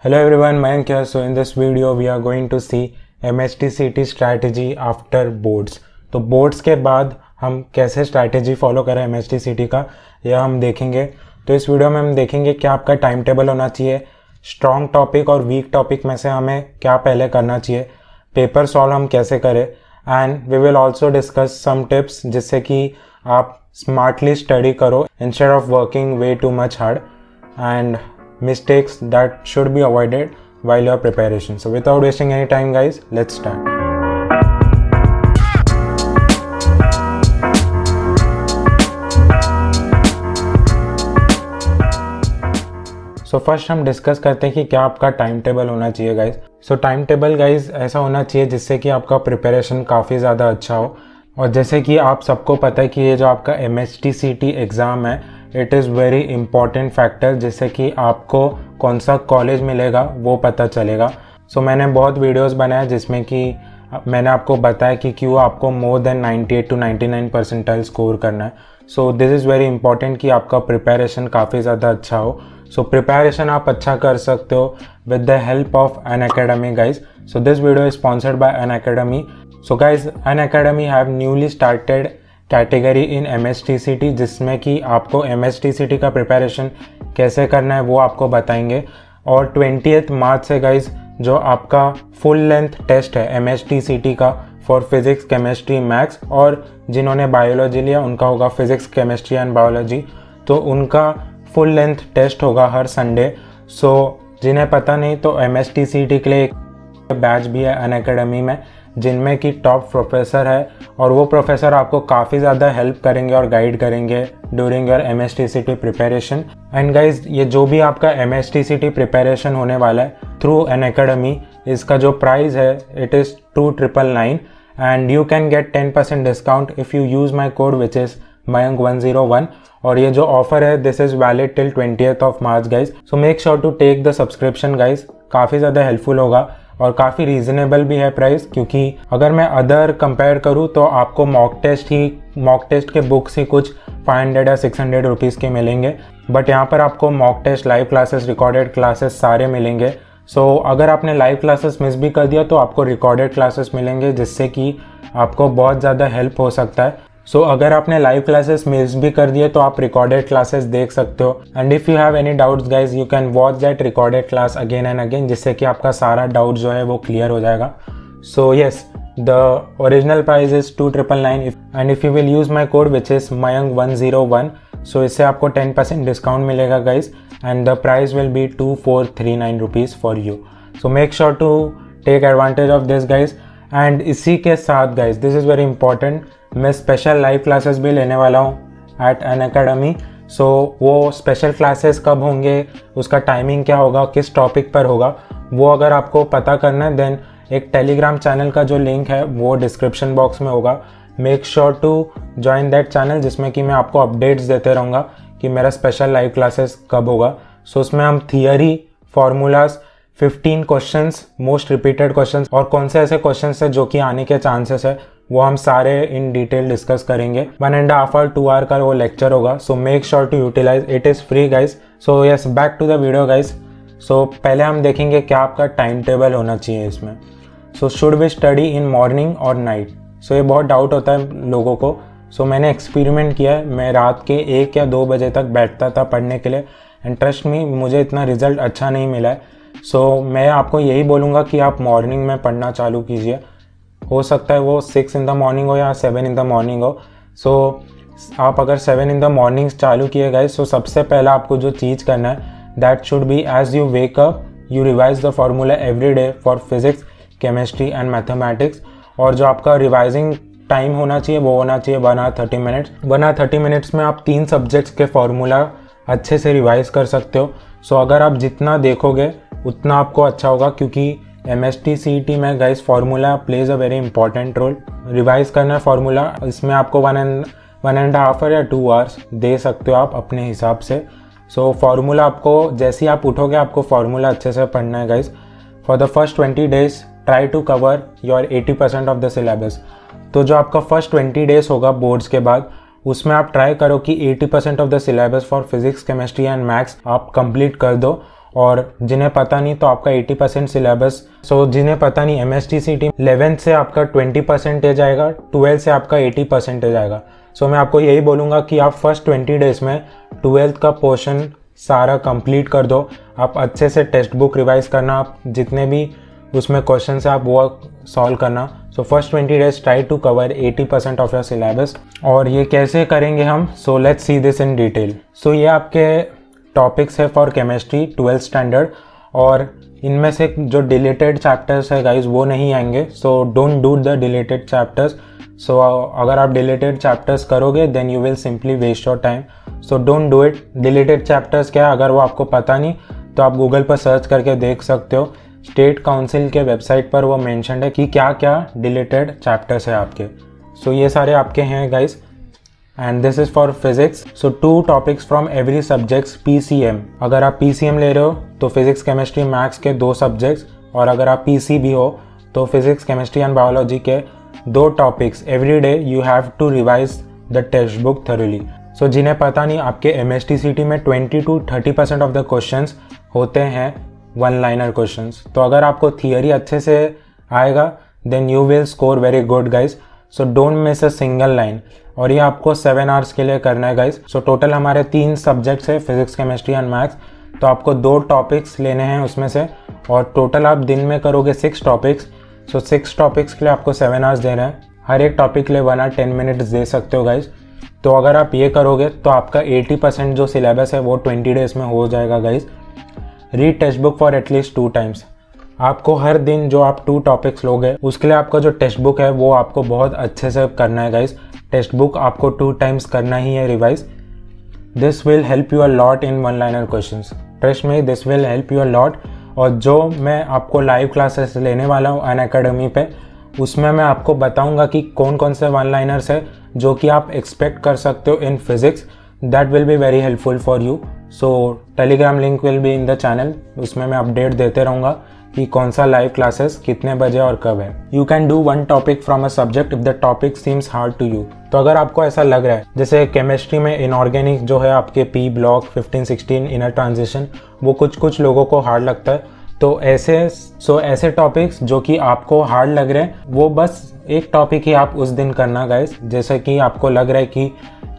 Hello everyone, Mayank here. So in this video we are going to see MHTCT strategy after boards. तो boards के बाद हम कैसे strategy follow करें MHTCT का यह हम देखेंगे। तो इस वीडियो में हम देखेंगे क्या आपका टाइम टेबल होना चाहिए, स्ट्रॉन्ग टॉपिक और वीक टॉपिक में से हमें क्या पहले करना चाहिए, पेपर सॉल्व हम कैसे करें, and we will also discuss some tips जिससे कि आप स्मार्टली स्टडी करो instead of working way too much hard, and mistakes that should be avoided while your preparation. So without wasting any time guys, let's start. So first हम discuss करते हैं कि क्या आपका टाइम टेबल होना चाहिए guys. सो time table guys ऐसा होना चाहिए जिससे कि आपका प्रिपरेशन काफ़ी ज़्यादा अच्छा हो। और जैसे कि आप सबको पता है कि ये जो आपका MHTCT एग्ज़ाम है, it is very important factor जिससे कि आपको कौन सा कॉलेज मिलेगा वो पता चलेगा। सो मैंने बहुत वीडियोस बनाए जिसमें कि मैंने आपको बताया कि क्यों आपको more than 98 to 99 percentile score करना है। So this is very important कि आपका प्रिपरेशन काफ़ी ज़्यादा अच्छा हो। सो प्रिपरेशन आप अच्छा कर सकते हो with the help of Unacademy guys. So this video is sponsored by Unacademy. So guys Unacademy have newly started category in MHTCT जिसमें कि आपको MHTCT का प्रिपरेशन कैसे करना है वो आपको बताएंगे। और 20 मार्च से गाइज जो आपका फुल लेंथ टेस्ट है MHTCT का फॉर फिजिक्स केमिस्ट्री मैथ्स, और जिन्होंने बायोलॉजी लिया उनका होगा फिजिक्स केमिस्ट्री एंड बायोलॉजी, तो उनका फुल लेंथ टेस्ट होगा हर संडे। सो जिन्हें पता नहीं तो MHTCT के लिए एक बैच भी है अनअकैडमी में जिनमें कि टॉप प्रोफेसर है, और वो प्रोफेसर आपको काफ़ी ज़्यादा हेल्प करेंगे और गाइड करेंगे during your MHTCT preparation. And guys ये जो भी आपका MHTCT प्रिपरेशन होने वाला है थ्रू अनअकैडमी, इसका जो प्राइस है it is 2999 and you can get 10% discount if you use my code which is Mayank101। और ये जो ऑफर है this is valid till 20 March guys. So make sure to take the subscription guys, काफ़ी ज़्यादा helpful होगा और काफ़ी reasonable भी है प्राइस, क्योंकि अगर मैं अदर कंपेयर करूँ तो आपको मॉक टेस्ट के बुक्स ही कुछ 500 या 600 रुपीज़ के मिलेंगे, बट यहाँ पर आपको mock test, live classes, recorded classes सारे मिलेंगे। सो अगर आपने लाइव क्लासेस मिस भी कर दिया तो आपको रिकॉर्डेड क्लासेस मिलेंगे जिससे कि आपको बहुत ज़्यादा हेल्प हो सकता है। सो अगर आपने लाइव क्लासेस मिस भी कर दिए तो आप रिकॉर्डेड क्लासेस देख सकते हो, and if you have any doubts guys you can watch that recorded class again and again जिससे कि आपका सारा डाउट जो है वो क्लियर हो जाएगा। So yes, the original price is 2999 and if you will use my code which is Mayank101, so इससे आपको 10% डिस्काउंट मिलेगा guys, and the price will be 2439 rupees for you. So make sure to take advantage of this guys. And इसी के साथ guys this is very important, मैं special live classes भी लेने वाला हूँ एट अनअकैडमी। सो वो स्पेशल क्लासेस कब होंगे, उसका टाइमिंग क्या होगा, किस टॉपिक पर होगा, वो अगर आपको पता करना है देन एक टेलीग्राम चैनल का जो लिंक है वो डिस्क्रिप्शन बॉक्स में होगा। Make sure to join that channel जिसमें कि मैं आपको अपडेट्स देते रहूँगा कि मेरा स्पेशल लाइव क्लासेस कब होगा। सो उसमें हम theory, formulas, 15 questions, most repeated questions और कौन से ऐसे क्वेश्चंस है जो कि आने के चांसेस है वो हम सारे इन डिटेल डिस्कस करेंगे। 1.5 or 2 hour का वो लेक्चर होगा। So make sure to utilise, it is free guys. So yes, back to the video guys. So पहले हम देखेंगे क्या आपका टाइम टेबल होना चाहिए इसमें। So should we study in morning और नाइट। सो ये बहुत डाउट होता है लोगों को। सो मैंने एक्सपेरिमेंट किया है, मैं रात के 1 या 2 बजे तक बैठता था पढ़ने के लिए, एंड ट्रस्ट मी मुझे इतना रिजल्ट अच्छा नहीं मिला है। सो मैं आपको यही बोलूँगा कि आप मॉर्निंग में पढ़ना चालू कीजिए। हो सकता है वो 6 in the morning हो या 7 in the morning हो। सो आप अगर 7 in the morning चालू किए गए, सो सबसे पहला आपको जो चीज़ करना है that should be as you wake up you revise the formula every day for physics, chemistry and mathematics. और जो आपका रिवाइजिंग टाइम होना चाहिए वो होना चाहिए 1 hour 30 minutes। 1 hour 30 minutes में आप 3 सब्जेक्ट्स के फार्मूला अच्छे से रिवाइज कर सकते हो। सो अगर आप जितना देखोगे उतना आपको अच्छा होगा, क्योंकि MHTCT में guys formula plays a very important role. Revise करना है फार्मूला, इसमें आपको 1.5 या 2 hours दे सकते हो आप अपने हिसाब से। सो फार्मूला आपको जैसे ही आप उठोगे आपको फार्मूला अच्छे से पढ़ना है guys. For the first 20 days try to cover your 80% of the syllabus. तो जो आपका फर्स्ट 20 days होगा बोर्ड्स के बाद उसमें आप ट्राई करो कि 80% of the syllabus for physics, chemistry and maths आप कंप्लीट कर दो। और जिन्हें पता नहीं तो आपका 80% सिलेबस, सो जिन्हें पता नहीं MSTCT 11th से आपका 20% आएगा, 12th से आपका 80% आएगा। सो मैं आपको यही बोलूँगा कि आप फर्स्ट 20 डेज में 12th का पोर्शन सारा कंप्लीट कर दो। आप अच्छे से टेक्स्ट बुक रिवाइज करना, आप जितने भी उसमें क्वेश्चन है आप वो सॉल्व करना। So first 20 days try to cover 80% of your syllabus. और ये कैसे करेंगे हम, so let's see this in detail. So ये आपके टॉपिक्स है फॉर केमिस्ट्री 12th स्टैंडर्ड, और इनमें से जो डिलीटेड चैप्टर्स है गाइज वो नहीं आएंगे। So don't do the deleted chapters. So अगर आप डिलीटेड चैप्टर्स करोगे then you will simply waste your time. So don't do it. Deleted chapters क्या है, अगर वो आपको पता नहीं तो आप गूगल पर सर्च करके देख सकते हो। स्टेट काउंसिल के वेबसाइट पर वो मेंशन्ड है कि क्या क्या डिलीटेड चैप्टर्स है आपके। सो ये सारे आपके हैं guys, and this is for physics. So 2 topics from every subjects PCM। अगर आप PCM ले रहे हो तो फिजिक्स केमिस्ट्री मैथ्स के 2 सब्जेक्ट्स, और अगर आप PC भी हो तो फिजिक्स केमिस्ट्री एंड बायोलॉजी के 2 topics. Every day you have to revise the text book thoroughly. So जिन्हें पता नहीं, आपके MSTCT में 20 to 30% ऑफ द क्वेश्चंस होते हैं वन लाइनर क्वेश्चंस। तो अगर आपको थियरी अच्छे से आएगा then you will score very good guys. So don't miss a single line, और ये आपको 7 आवर्स के लिए करना है गाइज। सो टोटल हमारे 3 सब्जेक्ट्स है, फिजिक्स केमिस्ट्री एंड मैथ्स। तो आपको 2 टॉपिक्स लेने हैं उसमें से, और टोटल आप दिन में करोगे 6 टॉपिक्स। सो 6 टॉपिक्स के लिए आपको 7 आवर्स दे रहे हैं। हर एक टॉपिक के लिए 1 hour 10 minutes दे सकते हो गाइज। तो अगर आप ये करोगे तो आपका 80% जो सिलेबस है वो 20 डेज में हो जाएगा guys. Read text book for at least 2 times। आपको हर दिन जो आप 2 टॉपिक्स लोगे उसके लिए आपका जो टेक्स्ट बुक है वो आपको बहुत अच्छे से करना है गाइज। टेक्स्ट बुक आपको 2 times करना ही है revise. This will help you a lot in one liner questions. Trust me, this will help you a lot. और जो मैं आपको लाइव क्लासेस लेने वाला हूँ अनअकैडमी पे, उसमें मैं आपको बताऊंगा कि कौन कौन से वन लाइनर्स है जो कि आप एक्सपेक्ट कर सकते हो in physics. That will be very helpful for you. So Telegram link will be in the channel. उसमें मैं अपडेट देते रहूँगा कि कौन सा लाइव क्लासेस कितने बजे और कब है। You can do 1 topic from a subject if the topic seems hard to you. तो अगर आपको ऐसा लग रहा है जैसे केमिस्ट्री में इनऑर्गेनिक जो है आपके P ब्लॉक 15-16 इनर ट्रांजिशन वो कुछ लोगों को हार्ड लगता है, तो ऐसे टॉपिक्स जो कि आपको हार्ड लग रहे हैं वो बस एक टॉपिक ही आप उस दिन करना गाइस। जैसे कि आपको लग रहा है कि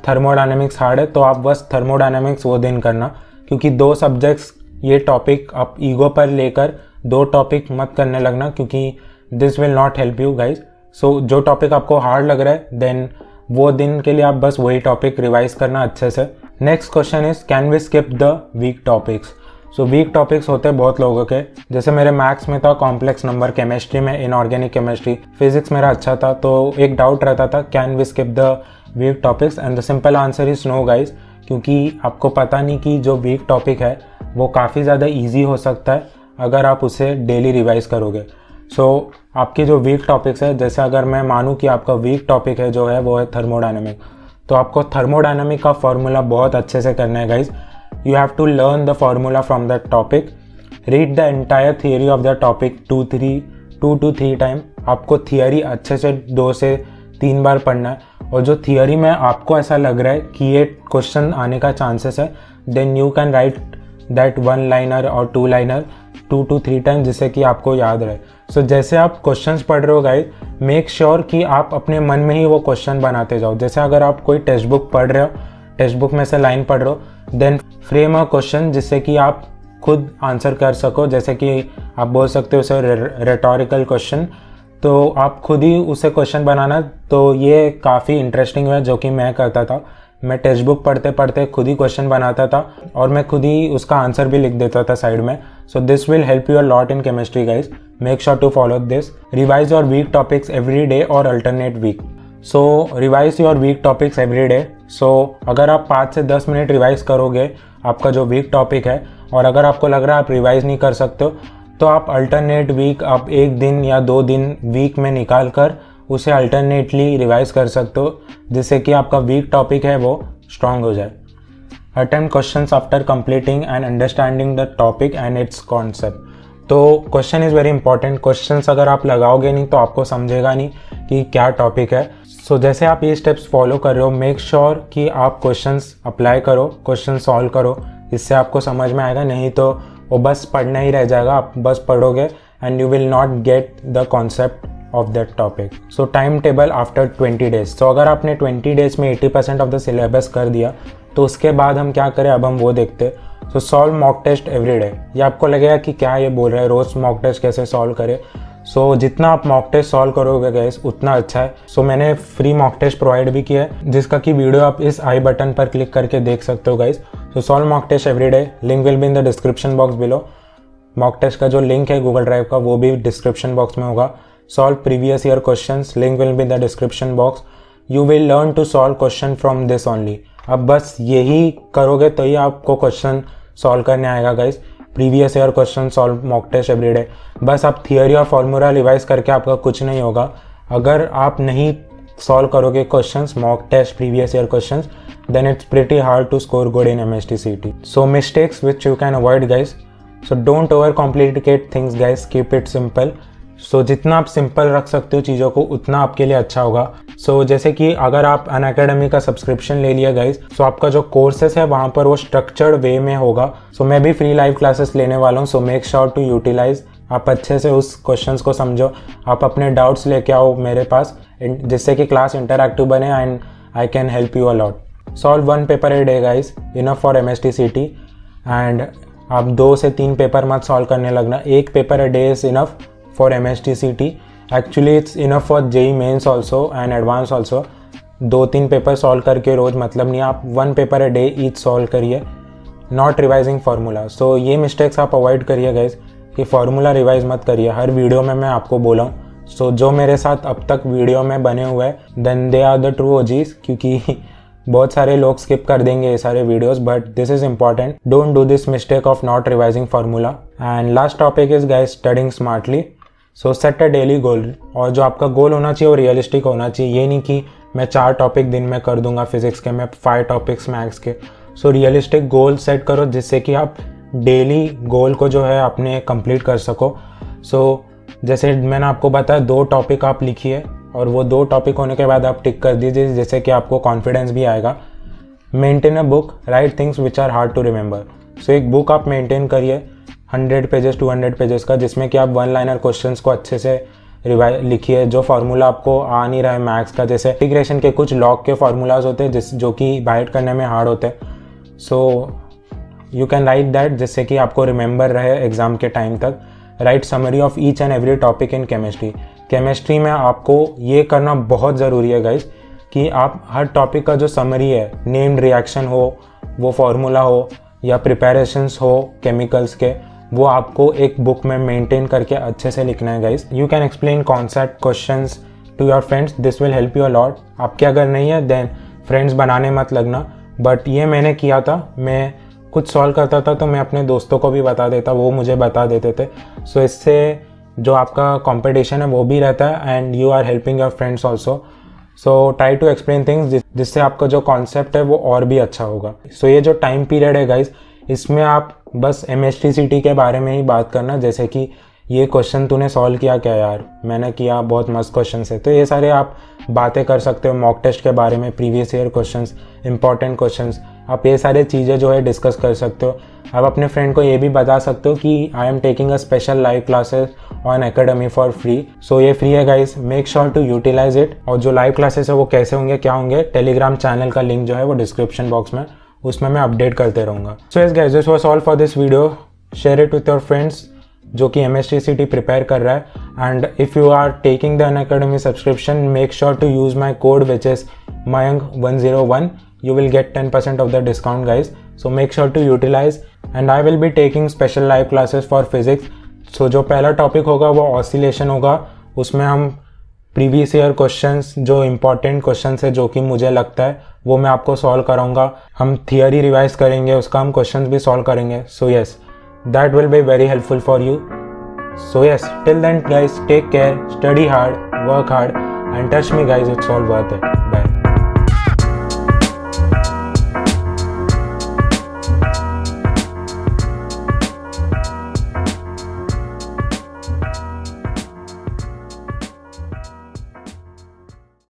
थर्मोडायनेमिक्स हार्ड है तो आप बस थर्मोडायनेमिक्स वो दिन करना, क्योंकि 2 सब्जेक्ट्स ये टॉपिक आप ईगो पर लेकर 2 टॉपिक मत करने लगना, क्योंकि this will not help you guys. So जो टॉपिक आपको हार्ड लग रहा है देन वो दिन के लिए आप बस वही टॉपिक रिवाइज करना अच्छे से। Next question is can we skip the weak topics. So weak topics होते हैं बहुत लोगों के, जैसे मेरे मैथ्स में था कॉम्प्लेक्स नंबर, केमिस्ट्री में इनऑर्गेनिक केमिस्ट्री, फिजिक्स मेरा अच्छा था, तो एक डाउट रहता था can we skip the weak topics, and the simple answer is no guys, क्योंकि आपको पता नहीं कि जो वीक टॉपिक है वो काफ़ी ज़्यादा ईजी हो सकता है अगर आप उसे डेली रिवाइज करोगे। सो आपके जो वीक टॉपिक्स है, जैसे अगर मैं मानूँ कि आपका वीक टॉपिक है जो है वो है थर्मोडायनेमिक, तो आपको थर्मोडायनेमिक का फॉर्मूला बहुत अच्छे से करना है guys. You have to learn the formula from that topic. Read the entire theory of the topic 2 to 3 times. आपको थियरी अच्छे से 2 से 3 बार पढ़ना है, और जो थियरी में आपको ऐसा लग रहा है कि ये क्वेश्चन आने का चांसेस है then you can write that 1 liner और 2 लाइनर 2 to 3 टाइम्स, जिससे कि आपको याद रहे। सो जैसे आप क्वेश्चंस पढ़ रहे हो गाइस, मेक श्योर कि आप अपने मन में ही वो क्वेश्चन बनाते जाओ। जैसे अगर आप कोई टेक्स्ट बुक पढ़ रहे हो, टेक्स्ट बुक में से लाइन पढ़ रहे हो, देन फ्रेम अ क्वेश्चन जिससे कि आप खुद आंसर कर सको। जैसे कि आप बोल सकते हो उसे रेटोरिकल क्वेश्चन, तो आप खुद ही उसे क्वेश्चन बनाना। तो ये काफ़ी इंटरेस्टिंग है जो कि मैं करता था। मैं टेक्स्ट बुक पढ़ते पढ़ते खुद ही क्वेश्चन बनाता था और मैं खुद ही उसका आंसर भी लिख देता था साइड में। So this will help you a lot in chemistry guys. Make sure to follow this. Revise your weak topics every day और alternate week. So revise your weak topics every day. So अगर आप 5 से 10 minute revise करोगे आपका जो weak topic है, और अगर आपको लग रहा है आप रिवाइज नहीं कर सकते हो, तो आप अल्टरनेट वीक आप 1 दिन या 2 दिन वीक में निकाल कर उसे अल्टरनेटली रिवाइज कर सकते हो, जिससे कि आपका वीक टॉपिक है वो स्ट्रांग हो जाए। Attempt questions after completing and understanding the topic and its concept. तो question is very important. Questions अगर आप लगाओगे नहीं तो आपको समझेगा नहीं कि क्या टॉपिक है। सो जैसे आप ये स्टेप्स फॉलो कर रहे हो, मेक श्योर कि आप क्वेश्चंस अप्लाई करो, क्वेश्चन सॉल्व करो, इससे आपको समझ में आएगा। नहीं तो वो बस पढ़ना ही रह जाएगा, आप बस पढ़ोगे and you will not get the concept of that topic. So time table after 20 days. तो अगर आपने 20 डेज में 80% ऑफ द सिलेबस कर दिया तो उसके बाद हम क्या करें, अब हम वो देखते। So solve mock test every day. ये आपको लगेगा कि क्या ये बोल रहा है, रोज़ मॉक टेस्ट कैसे सॉल्व करें। सो जितना आप मॉक टेस्ट सॉल्व करोगे गाइस उतना अच्छा है। सो मैंने फ्री मॉक टेस्ट प्रोवाइड भी किया है जिसका कि वीडियो आप इस आई बटन पर क्लिक करके देख सकते हो guys. So solve mock test every day, link will be in the description box below. Mock test का जो लिंक है गूगल ड्राइव का वो भी डिस्क्रिप्शन बॉक्स में होगा। Solve previous year questions, link will be in the description box. You will learn to solve question from this only. अब बस यही करोगे तो ही आपको क्वेश्चन सॉल्व करने आएगा guys. Previous year question solve mock test every day. बस आप थियोरी और फॉर्मूला रिवाइज करके आपका कुछ नहीं होगा। अगर आप नहीं सॉल्व करोगे questions, mock test, previous year questions, then it's pretty hard to score good in MSTCT. So mistakes which you can avoid guys. So don't overcomplicate things guys, keep it simple. So जितना आप simple रख सकते हो चीज़ों को उतना आपके लिए अच्छा होगा। So जैसे कि अगर आप अनअकैडमी का सब्सक्रिप्शन ले लिया गाइज, so आपका जो कोर्सेस है वहाँ पर वो स्ट्रक्चर्ड वे में होगा। So मैं भी फ्री लाइव क्लासेस लेने वाला हूँ, so make sure to utilize। आप अच्छे से उस क्वेश्चंस को समझो, आप अपने डाउट्स लेके आओ मेरे पास जिससे कि क्लास इंटरैक्टिव बने and I can help you allot. Solve 1 paper a day guys, enough for MSTCT। And आप 2 से 3 पेपर मत सॉल्व करने लगना, 1 paper a day is enough for MSTCT। Actually it's enough for JEE Mains also and advance also. 2-3 paper solve करके रोज मतलब नहीं, आप 1 paper a day each solve करिए। नॉट रिवाइजिंग फार्मूला, सो ये मिस्टेक्स आप अवॉइड करिए गाइज कि फार्मूला रिवाइज मत करिए। हर वीडियो में मैं आपको बोला हूँ। सो जो मेरे साथ अब तक वीडियो में बने हुए हैं then they are the true OGs, क्योंकि बहुत सारे लोग स्किप कर देंगे ये सारे videos, but this is important. Don't do this mistake of not revising formula. And last topic is guys studying smartly. So set a daily goal, और जो आपका गोल होना चाहिए वो रियलिस्टिक होना चाहिए। ये नहीं कि मैं 4 टॉपिक दिन में कर दूंगा फिजिक्स के, मैं 5 टॉपिक्स मैथ्स के। सो रियलिस्टिक गोल सेट करो जिससे कि आप डेली गोल को जो है आपने कंप्लीट कर सको। सो जैसे मैंने आपको बताया 2 टॉपिक आप लिखिए और वो 2 टॉपिक होने के बाद आप टिक कर दीजिए जिससे कि आपको कॉन्फिडेंस भी आएगा। Maintain a book, write things which are hard to remember. So एक बुक आप मेंटेन करिए 100 पेजेस 200 पेजेस का, जिसमें कि आप 1 लाइनर क्वेश्चंस को अच्छे से लिखिए। जो फार्मूला आपको आ नहीं रहा है मैथ्स का, जैसे इंटीग्रेशन के कुछ लॉग के फार्मूलाज होते हैं जो कि बाइट करने में हार्ड होते हैं। So you can write that जिससे कि आपको रिमेंबर रहे एग्जाम के टाइम तक। Right summary of each and every topic in chemistry. Chemistry में आपको ये करना बहुत ज़रूरी है गाइज कि आप हर टॉपिक का जो समरी है, नेम्ड रिएक्शन हो, वो फार्मूला हो या प्रिपरेशंस हो केमिकल्स के, वो आपको एक बुक में मेंटेन करके अच्छे से लिखना है guys. You can explain concept questions to your friends, this will help you a lot. आपके अगर नहीं है देन फ्रेंड्स बनाने मत लगना, बट ये मैंने किया था। मैं कुछ सॉल्व करता था तो मैं अपने दोस्तों को भी बता देता, वो मुझे बता देते थे। सो इससे जो आपका कंपटीशन है वो भी रहता है and you are helping your friends also. So try to explain things जिससे आपका जो कॉन्सेप्ट है वो और भी अच्छा होगा। सो ये जो टाइम पीरियड है गाइज, इसमें आप बस MSTCT के बारे में ही बात करना, जैसे कि ये क्वेश्चन तूने सॉल्व किया क्या यार, मैंने किया, बहुत मस्त क्वेश्चन है। तो ये सारे आप बातें कर सकते हो मॉक टेस्ट के बारे में, previous year questions, important questions, आप ये सारे चीज़ें जो है डिस्कस कर सकते हो। आप अपने फ्रेंड को ये भी बता सकते हो कि I am taking a special live classes on academy for free. So ये फ्री है guys, make sure to utilise it. और जो लाइव क्लासेस है वो कैसे होंगे, क्या होंगे, टेलीग्राम चैनल का लिंक जो है वो डिस्क्रिप्शन बॉक्स में, उसमें मैं अपडेट करते रहूँगा। So yes guys, this was all for this video. Share it with your friends जो कि MSTCT प्रिपेयर कर रहा है। And if you are taking the Unacademy subscription, make sure to use my code which is Mayank101. You will get 10% of the discount guys, so make sure to utilize. And I will be taking special live classes for physics. So जो पहला topic होगा वो oscillation होगा, उसमें हम previous year questions, जो important questions है जो कि मुझे लगता है वो मैं आपको सॉल्व कराऊंगा। हम थियरी रिवाइज करेंगे, उसका हम क्वेश्चंस भी सॉल्व करेंगे। So yes, that will be very helpful for you. So yes, till then guys, take care, study hard, work hard and trust me guys, it's all worth it.